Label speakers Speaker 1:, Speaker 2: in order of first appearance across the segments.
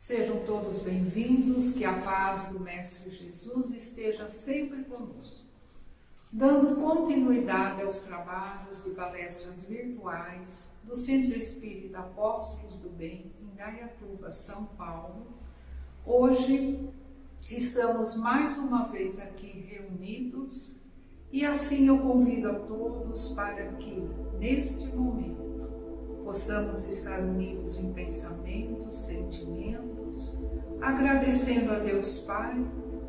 Speaker 1: Sejam todos bem-vindos, que a paz do Mestre Jesus esteja sempre conosco. Dando continuidade aos trabalhos de palestras virtuais do Centro Espírita Apóstolos do Bem, em Indaiatuba, São Paulo, hoje estamos mais uma vez aqui reunidos e assim eu convido a todos para que, neste momento, possamos estar unidos em pensamentos, sentimentos, agradecendo a Deus Pai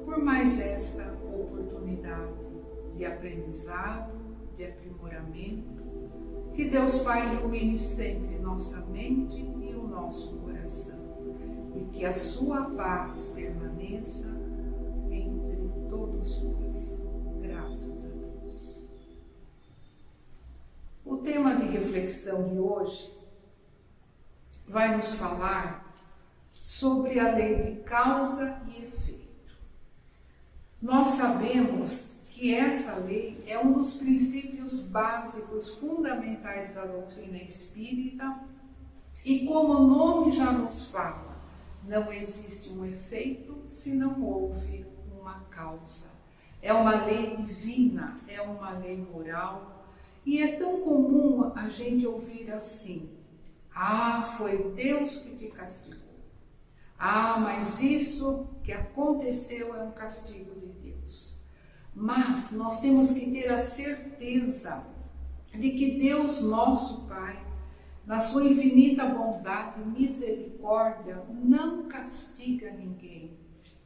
Speaker 1: por mais esta oportunidade de aprendizado, de aprimoramento. Que Deus Pai ilumine sempre nossa mente e o nosso coração e que a sua paz permaneça entre todos nós. Graças a Deus. O tema de reflexão de hoje vai nos falar sobre a lei de causa e efeito. Nós sabemos que essa lei é um dos princípios básicos fundamentais da doutrina espírita e, como o nome já nos fala, não existe um efeito se não houve uma causa. É uma lei divina, é uma lei moral. E é tão comum a gente ouvir assim: ah, foi Deus que te castigou. Ah, mas isso que aconteceu é um castigo de Deus. Mas nós temos que ter a certeza de que Deus, nosso Pai, na sua infinita bondade e misericórdia, não castiga ninguém.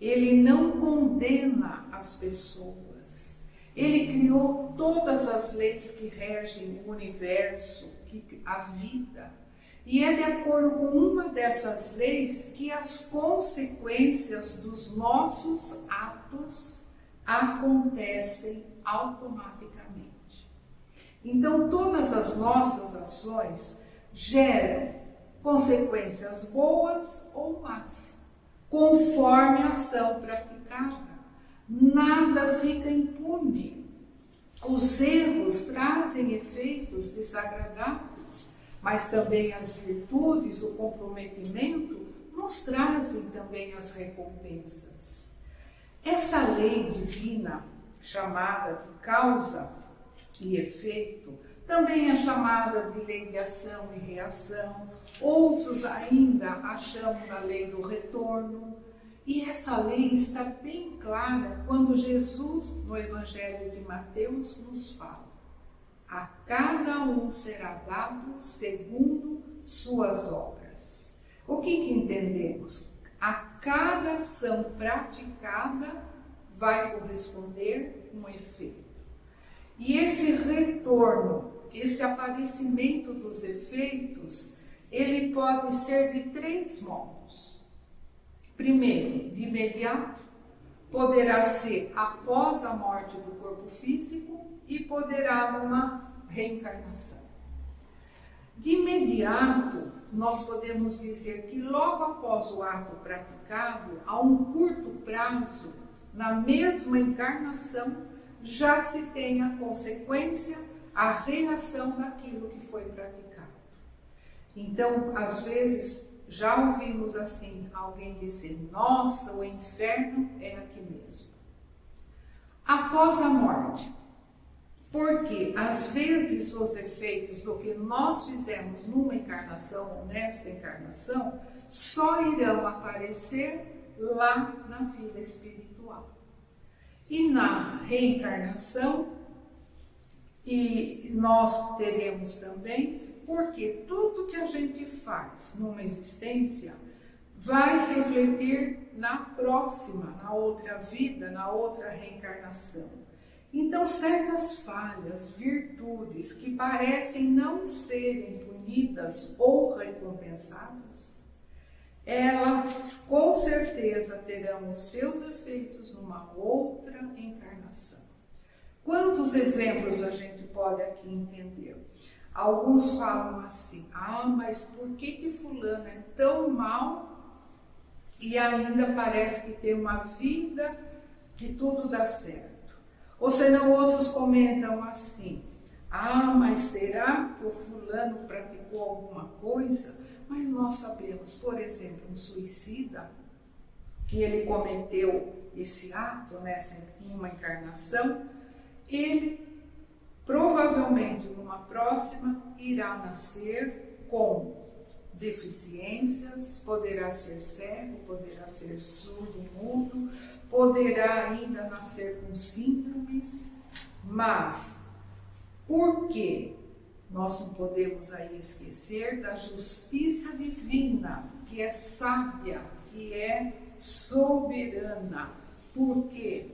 Speaker 1: Ele não condena as pessoas. Ele criou todas as leis que regem o universo, a vida. E é de acordo com uma dessas leis que as consequências dos nossos atos acontecem automaticamente. Então, todas as nossas ações geram consequências boas ou más, conforme a ação praticada. Nada fica impune. Os erros trazem efeitos desagradáveis, mas também as virtudes, o comprometimento, nos trazem também as recompensas. Essa lei divina, chamada de causa e efeito, também é chamada de lei de ação e reação. Outros ainda a chamam da lei do retorno. E essa lei está bem clara quando Jesus, no Evangelho de Mateus, nos fala: a cada um será dado segundo suas obras. O que entendemos? A cada ação praticada vai corresponder um efeito. E esse retorno, esse aparecimento dos efeitos, ele pode ser de três modos. Primeiro, de imediato, poderá ser após a morte do corpo físico e poderá uma reencarnação. De imediato, nós podemos dizer que logo após o ato praticado, a um curto prazo, na mesma encarnação, já se tem a consequência, a reação daquilo que foi praticado. Então, às vezes, já ouvimos assim alguém dizer: nossa, o inferno é aqui mesmo. Após a morte, porque às vezes os efeitos do que nós fizemos numa encarnação ou nesta encarnação só irão aparecer lá na vida espiritual. E na reencarnação, e nós teremos também, porque tudo que a gente faz numa existência vai refletir na próxima, na outra vida, na outra reencarnação. Então, certas falhas, virtudes que parecem não serem punidas ou recompensadas, elas com certeza terão os seus efeitos numa outra encarnação. Quantos exemplos a gente pode aqui entender? Alguns falam assim: ah, mas por que fulano é tão mal e ainda parece que tem uma vida que tudo dá certo? Ou senão outros comentam assim: ah, mas mas será que o fulano praticou alguma coisa? Mas nós sabemos, por exemplo, um suicida, que ele cometeu esse ato em uma encarnação, ele provavelmente numa próxima irá nascer com deficiências, poderá ser cego, poderá ser surdo, mudo, poderá ainda nascer com síndromes, mas por quê? Nós não podemos aí esquecer da justiça divina, que é sábia, que é soberana, porque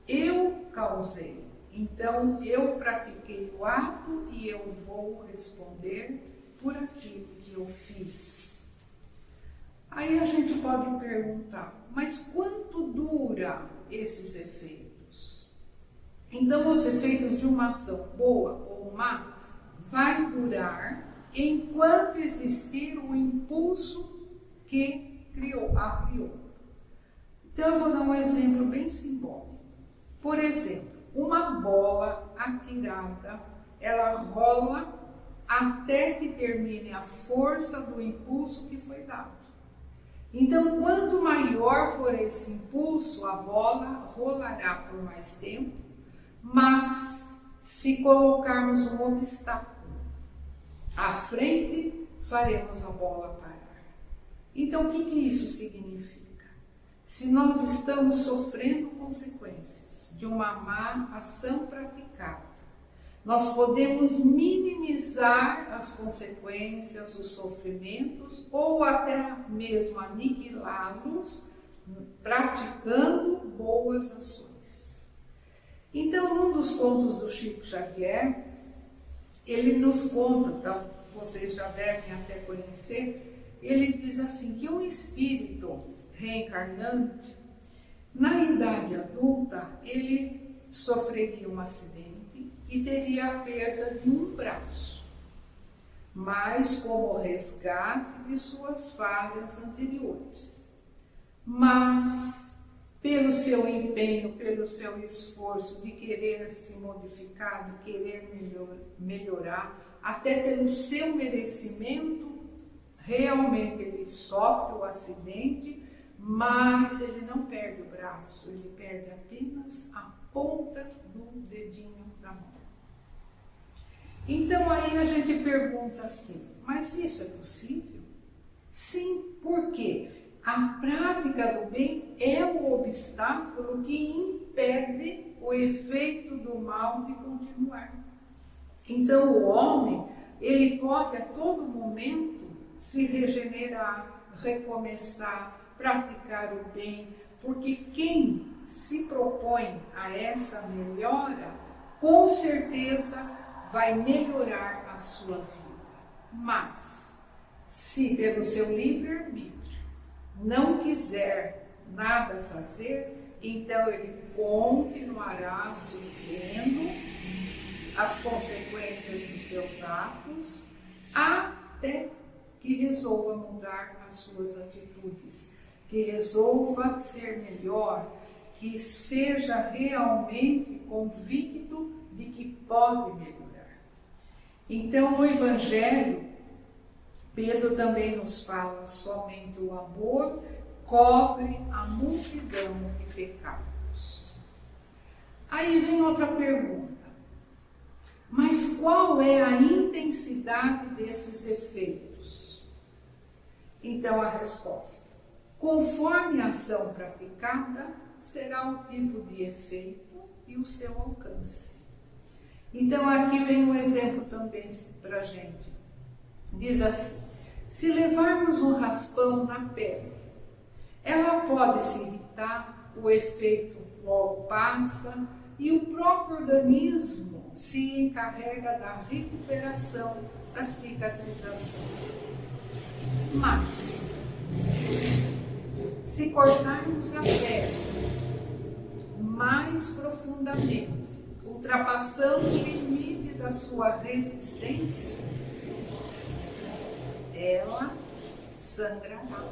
Speaker 1: eu causei, então eu pratiquei o ato e eu vou responder por aquilo que eu fiz. Aí a gente pode perguntar, mas quanto dura esses efeitos? Então os efeitos de uma ação boa ou má vai durar enquanto existir o impulso que a criou. Então eu vou dar um exemplo bem simbólico. Por exemplo, uma bola atirada, ela rola até que termine a força do impulso que foi dado. Então, quanto maior for esse impulso, a bola rolará por mais tempo, mas se colocarmos um obstáculo à frente, faremos a bola parar. Então, o que isso significa? Se nós estamos sofrendo consequências de uma má ação praticada, nós podemos minimizar as consequências, os sofrimentos, ou até mesmo aniquilá-los, praticando boas ações. Então, num dos contos do Chico Xavier, ele nos conta, então, vocês já devem até conhecer, ele diz assim, que um espírito reencarnante, na idade adulta, ele sofreria um acidente e teria a perda de um braço, mas como resgate de suas falhas anteriores. Mas, pelo seu empenho, pelo seu esforço de querer se modificar, de querer melhorar, até pelo seu merecimento, realmente ele sofre o acidente, mas ele não perde o braço, ele perde apenas a ponta do dedinho da mão. Então aí a gente pergunta assim, mas isso é possível? Sim, por quê? A prática do bem é o obstáculo que impede o efeito do mal de continuar. Então o homem, ele pode a todo momento se regenerar, recomeçar, praticar o bem, porque quem se propõe a essa melhora, com certeza vai melhorar a sua vida. Mas, se pelo seu livre-arbítrio não quiser nada fazer, então ele continuará sofrendo as consequências dos seus atos até que resolva mudar as suas atitudes, que resolva ser melhor, que seja realmente convicto de que pode melhorar. Então, no Evangelho, Pedro também nos fala, somente o amor cobre a multidão de pecados. Aí vem outra pergunta, mas qual é a intensidade desses efeitos? Então a resposta, conforme a ação praticada, será o tipo de efeito e o seu alcance. Então aqui vem um exemplo também para a gente. Diz assim, se levarmos um raspão na pele, ela pode se irritar, o efeito logo passa e o próprio organismo se encarrega da recuperação, da cicatrização. Mas, se cortarmos a pele mais profundamente, ultrapassando o limite da sua resistência, ela sangrará,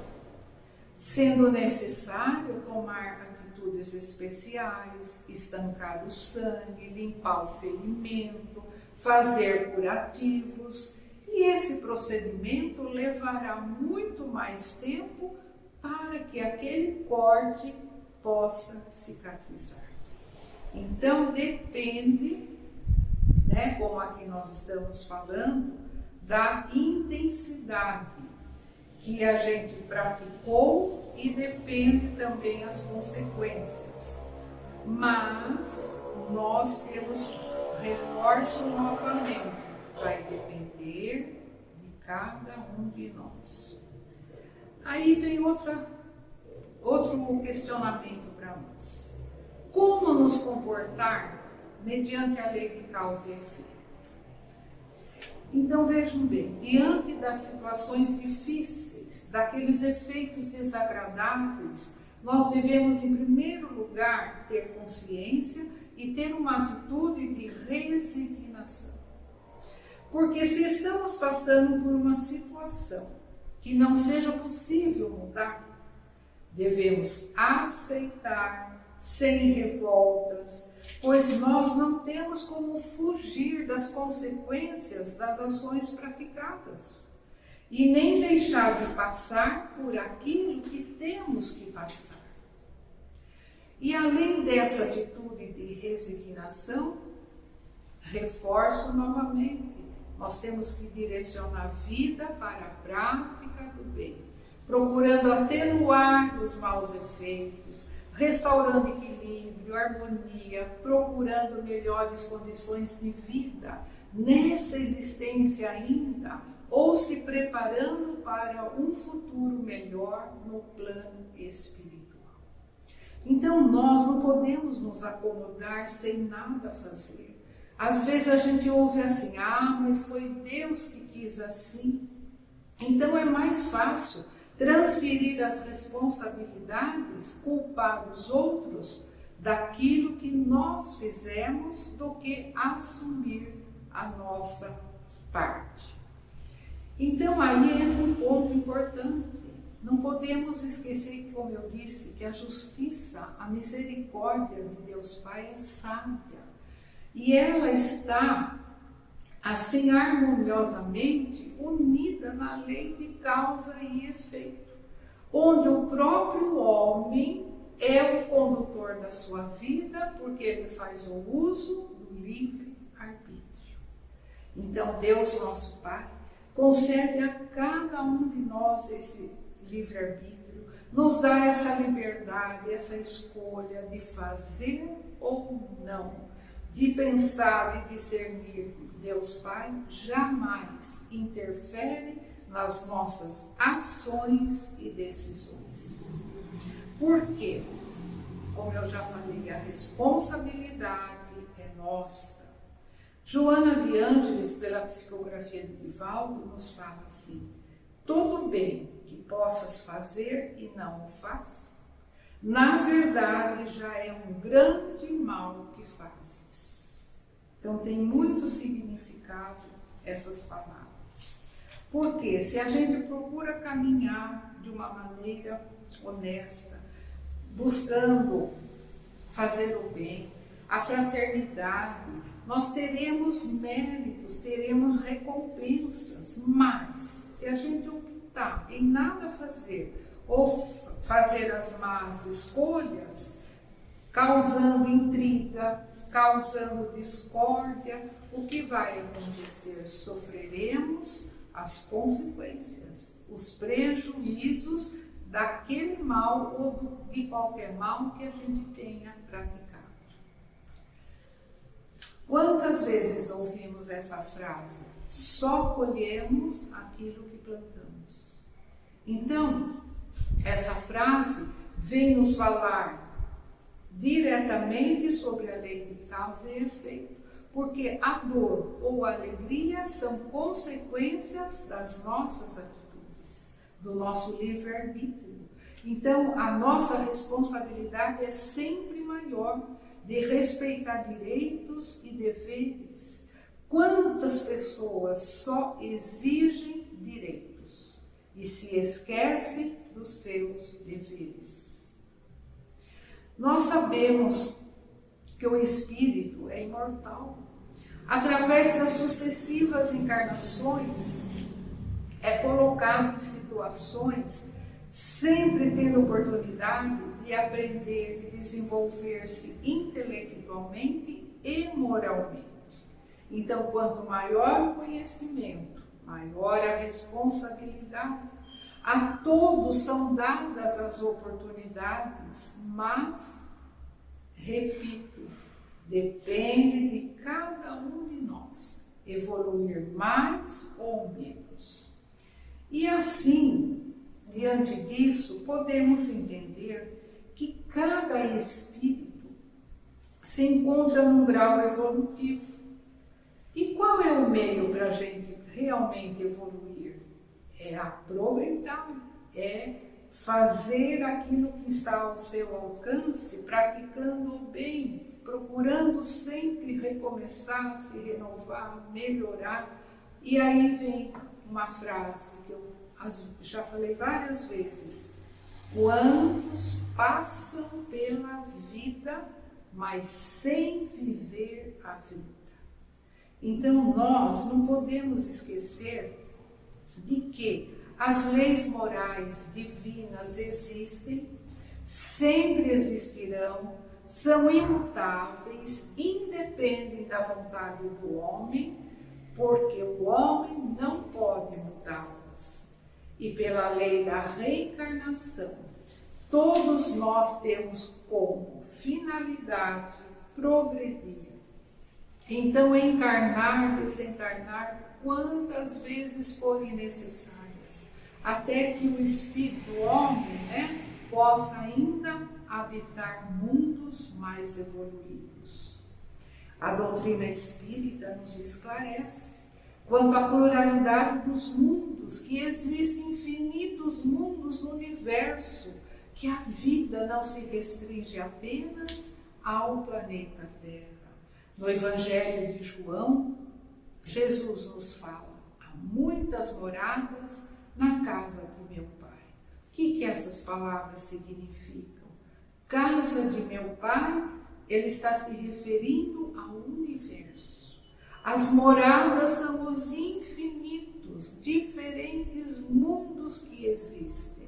Speaker 1: sendo necessário tomar atitudes especiais, estancar o sangue, limpar o ferimento, fazer curativos, e esse procedimento levará muito mais tempo para que aquele corte possa cicatrizar. Então depende, como aqui nós estamos falando, da intensidade que a gente praticou e depende também as consequências. Mas nós temos, reforço novamente, vai depender de cada um de nós. Aí vem outro questionamento para nós. Como nos comportar mediante a lei de causa e efeito? Então vejam bem, diante das situações difíceis, daqueles efeitos desagradáveis, nós devemos, em primeiro lugar, ter consciência e ter uma atitude de resignação. Porque se estamos passando por uma situação que não seja possível mudar, devemos aceitar sem revoltas, pois nós não temos como fugir das consequências das ações praticadas e nem deixar de passar por aquilo que temos que passar. E além dessa atitude de resignação, reforço novamente, nós temos que direcionar a vida para a prática do bem, procurando atenuar os maus efeitos, restaurando equilíbrio, harmonia, procurando melhores condições de vida nessa existência ainda, ou se preparando para um futuro melhor no plano espiritual. Então nós não podemos nos acomodar sem nada fazer. Às vezes a gente ouve assim, mas foi Deus que quis assim. Então é mais fácil transferir as responsabilidades, culpar os outros daquilo que nós fizemos, do que assumir a nossa parte. Então aí entra um ponto importante. Não podemos esquecer, como eu disse, que a justiça, a misericórdia de Deus Pai é sábia. E ela está, assim, harmoniosamente unida na lei de causa e efeito, onde o próprio homem é o condutor da sua vida, porque ele faz o uso do livre-arbítrio. Então, Deus, nosso Pai, concede a cada um de nós esse livre-arbítrio, nos dá essa liberdade, essa escolha de fazer ou não, de pensar e discernir. Deus Pai jamais interfere nas nossas ações e decisões. Por quê? Como eu já falei, a responsabilidade é nossa. Joana de Ângeles, pela psicografia de Divaldo, nos fala assim: todo bem que possas fazer e não o faz, na verdade já é um grande mal que fazes. Então tem muito significado essas palavras. Porque se a gente procura caminhar de uma maneira honesta, buscando fazer o bem, a fraternidade, nós teremos méritos, teremos recompensas, mas se a gente optar em nada fazer, ou fazer as más escolhas, causando intriga, causando discórdia, o que vai acontecer? Sofreremos as consequências, os prejuízos daquele mal ou de qualquer mal que a gente tenha praticado. Quantas vezes ouvimos essa frase? Só colhemos aquilo que plantamos. Então, essa frase vem nos falar diretamente sobre a lei de causa e efeito, porque a dor ou a alegria são consequências das nossas atitudes, do nosso livre-arbítrio. Então, a nossa responsabilidade é sempre maior de respeitar direitos e deveres. Quantas pessoas só exigem direitos e se esquecem dos seus deveres? Nós sabemos que o espírito é imortal. através das sucessivas encarnações, é colocado em situações sempre tendo oportunidade de aprender, de desenvolver-se intelectualmente e moralmente. Então, quanto maior o conhecimento, maior a responsabilidade. A todos são dadas as oportunidades, mas, repito, depende de cada um de nós evoluir mais ou menos. E assim, diante disso, podemos entender que cada espírito se encontra num grau evolutivo. E qual é o meio para a gente realmente evoluir? É aproveitar, é fazer aquilo que está ao seu alcance, praticando o bem, procurando sempre recomeçar, se renovar, melhorar. E aí vem uma frase que eu já falei várias vezes: quantos passam pela vida, mas sem viver a vida? Então nós não podemos esquecer de que as leis morais divinas existem, sempre existirão, são imutáveis, independem da vontade do homem, porque o homem não pode mudá-las. E pela lei da reencarnação, todos nós temos como finalidade progredir. Então, encarnar, desencarnar, quantas vezes forem necessárias, até que o espírito, o homem, possa ainda habitar mundos mais evoluídos. A doutrina espírita nos esclarece quanto à pluralidade dos mundos, que existem infinitos mundos no universo, que a vida não se restringe apenas ao planeta Terra. No Evangelho de João, Jesus nos fala: há muitas moradas na casa de meu Pai. O que essas palavras significam? Casa de meu Pai, ele está se referindo ao universo. As moradas são os infinitos, diferentes mundos que existem.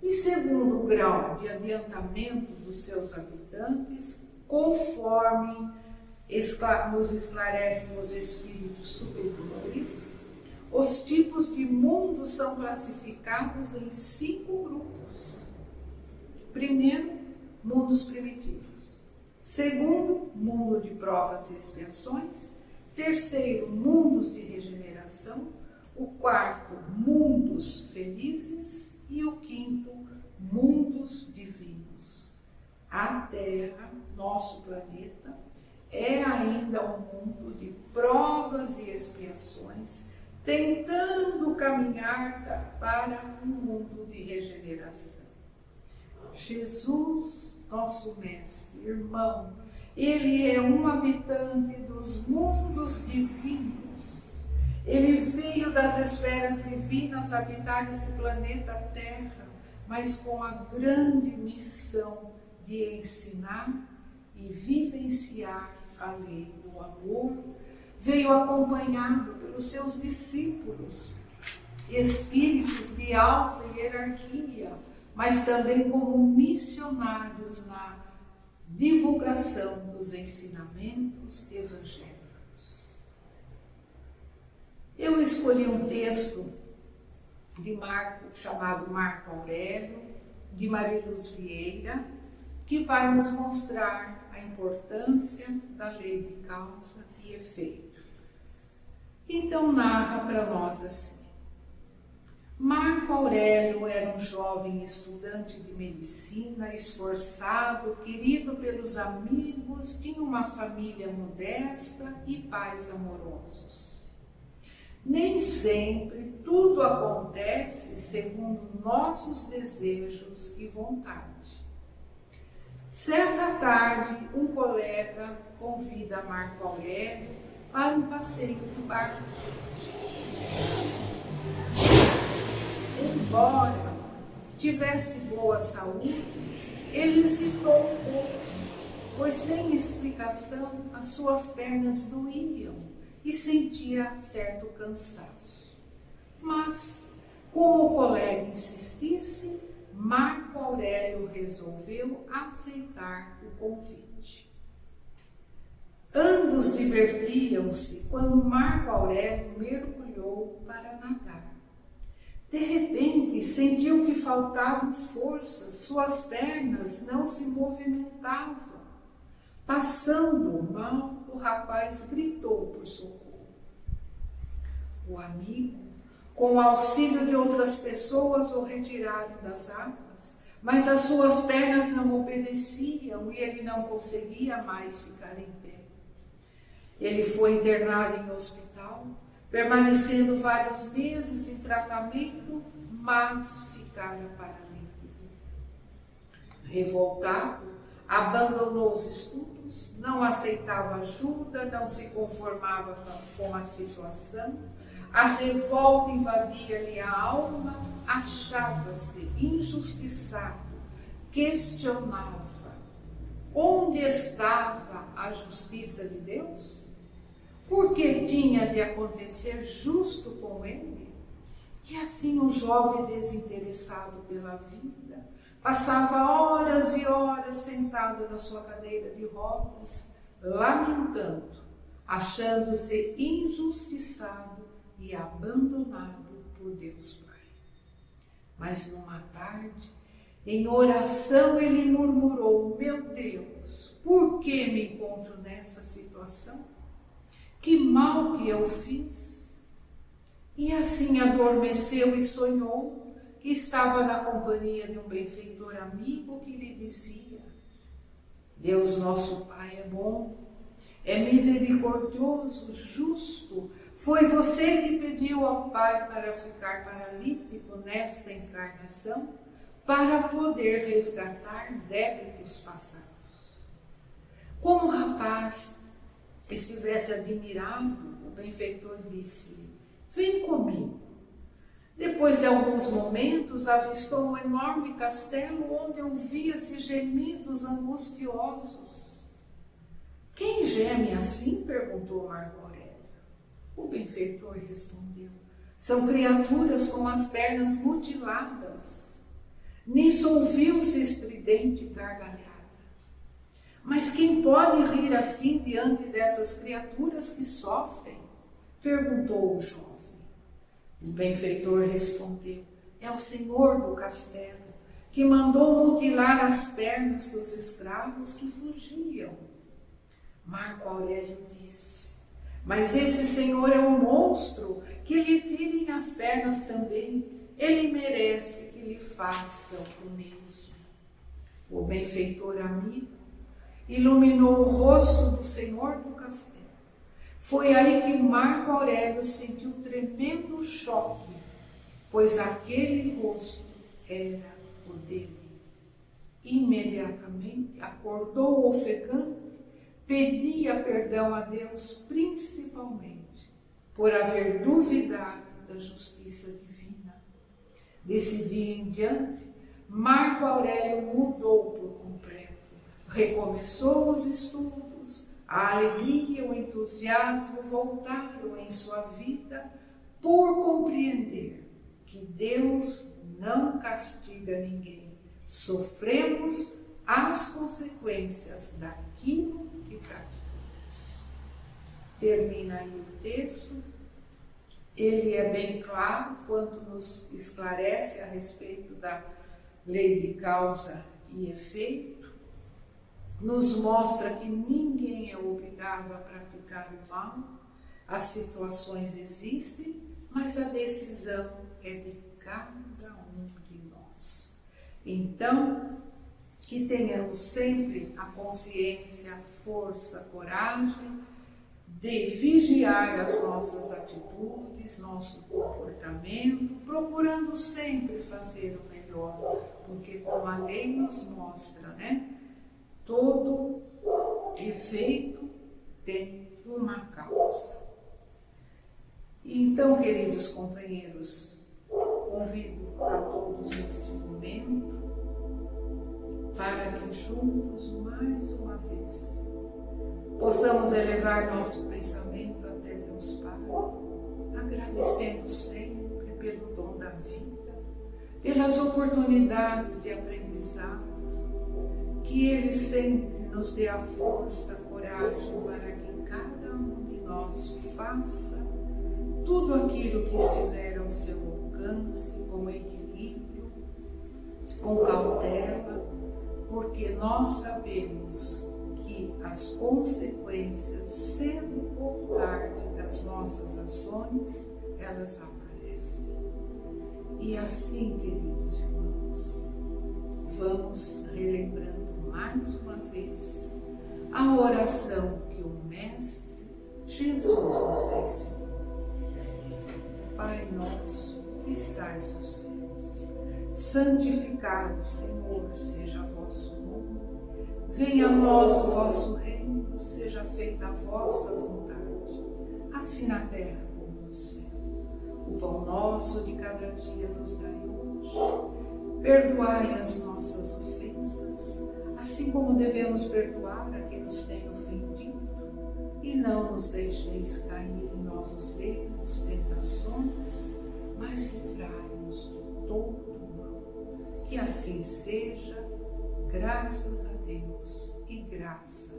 Speaker 1: E segundo o grau de adiantamento dos seus habitantes, conforme nos esclarecem os espíritos superiores, os tipos de mundos são classificados em 5 grupos. Primeiro, mundos primitivos. Segundo, mundo de provas e expiações. Terceiro, mundos de regeneração. O quarto, mundos felizes. E o quinto, mundos divinos. A Terra, nosso planeta, é ainda um mundo de provas e expiações, tentando caminhar para um mundo de regeneração. Jesus, nosso mestre, irmão, ele é um habitante dos mundos divinos. Ele veio das esferas divinas habitar este planeta Terra, mas com a grande missão de ensinar e vivenciar a lei do amor. Veio acompanhado pelos seus discípulos, espíritos de alta hierarquia, mas também como missionários na divulgação dos ensinamentos evangélicos. Eu escolhi um texto de chamado Marco Aurélio, de Mariluz Vieira, que vai nos mostrar a importância da lei de causa e efeito. Então narra para nós assim: Marco Aurélio era um jovem estudante de medicina, esforçado, querido pelos amigos, tinha uma família modesta e pais amorosos. Nem sempre tudo acontece segundo nossos desejos e vontade. Certa tarde, um colega convida Marco Aurélio para um passeio de barco. Embora tivesse boa saúde, ele hesitou um pouco pois sem explicação as suas pernas doíam e sentia certo cansaço. Mas, como o colega insistisse, Marco Aurélio resolveu aceitar o convite. Ambos divertiam-se quando Marco Aurélio mergulhou para nadar. De repente, sentiu que faltavam forças, suas pernas não se movimentavam. Passando mal, o rapaz gritou por socorro. O amigo, com o auxílio de outras pessoas, o retiraram das águas, mas as suas pernas não obedeciam e ele não conseguia mais ficar em pé. Ele foi internado em hospital, permanecendo vários meses em tratamento, mas ficara paralítico. Revoltado, abandonou os estudos, não aceitava ajuda, não se conformava com a situação. A revolta invadia-lhe a alma, achava-se injustiçado, questionava: onde estava a justiça de Deus? Por que tinha de acontecer justo com ele? E assim o jovem desinteressado pela vida passava horas e horas sentado na sua cadeira de rodas, lamentando, achando-se injustiçado e abandonado por Deus Pai. Mas numa tarde, em oração, ele murmurou: meu Deus, por que me encontro nessa situação? Que mal que eu fiz? E assim adormeceu e sonhou que estava na companhia de um benfeitor amigo que lhe dizia: Deus nosso Pai é bom, é misericordioso, justo. Foi você que pediu ao Pai para ficar paralítico nesta encarnação, para poder resgatar débitos passados. Como o rapaz estivesse admirado, o benfeitor disse-lhe: vem comigo. Depois de alguns momentos, avistou um enorme castelo onde ouvia-se gemidos angustiosos. Quem geme assim? Perguntou Marco Aurélio. O benfeitor respondeu: são criaturas com as pernas mutiladas. Nisso ouviu-se estridente gargalhada. Mas quem pode rir assim diante dessas criaturas que sofrem? Perguntou o jovem. O benfeitor respondeu: é o senhor do castelo, que mandou mutilar as pernas dos escravos que fugiam. Marco Aurélio disse: mas esse senhor é um monstro, que lhe tirem as pernas também. Ele merece que lhe façam o mesmo. O benfeitor amigo iluminou o rosto do senhor do castelo. Foi aí que Marco Aurélio sentiu tremendo choque, pois aquele rosto era o dele. Imediatamente acordou ofegante, pedia perdão a Deus, principalmente por haver duvidado da justiça divina. Desse dia em diante, Marco Aurélio mudou por completo. Recomeçou os estudos, a alegria, o entusiasmo voltaram em sua vida por compreender que Deus não castiga ninguém. Sofremos as consequências daquilo que praticamos. Termina aí o texto. Ele é bem claro quanto nos esclarece a respeito da lei de causa e efeito. Nos mostra que ninguém é obrigado a praticar o mal, as situações existem, mas a decisão é de cada um de nós. Então, que tenhamos sempre a consciência, a força, a coragem de vigiar as nossas atitudes, nosso comportamento, procurando sempre fazer o melhor, porque como a lei nos mostra, né? Todo efeito tem uma causa. Então, queridos companheiros, convido a todos neste momento para que juntos, mais uma vez, possamos elevar nosso pensamento até Deus Pai, agradecendo sempre pelo dom da vida, pelas oportunidades de aprendizado, que Ele sempre nos dê a força, a coragem para que cada um de nós faça tudo aquilo que estiver ao seu alcance, com equilíbrio, com cautela, porque nós sabemos que as consequências, cedo ou tarde, das nossas ações, elas aparecem. E assim, queridos irmãos, vamos relembrando mais uma vez a oração que o Mestre Jesus nos ensinou. Pai nosso que estais nos céus, santificado, Senhor, seja vosso nome. Venha a nós o vosso reino, seja feita a vossa vontade, assim na terra como no céu. O pão nosso de cada dia nos dai hoje. Perdoai as nossas ofensas, assim como devemos perdoar a quem nos tem ofendido. E não nos deixeis cair em novos erros, tentações, mas livrai-nos de todo o mal. Que assim seja, graças a Deus e graças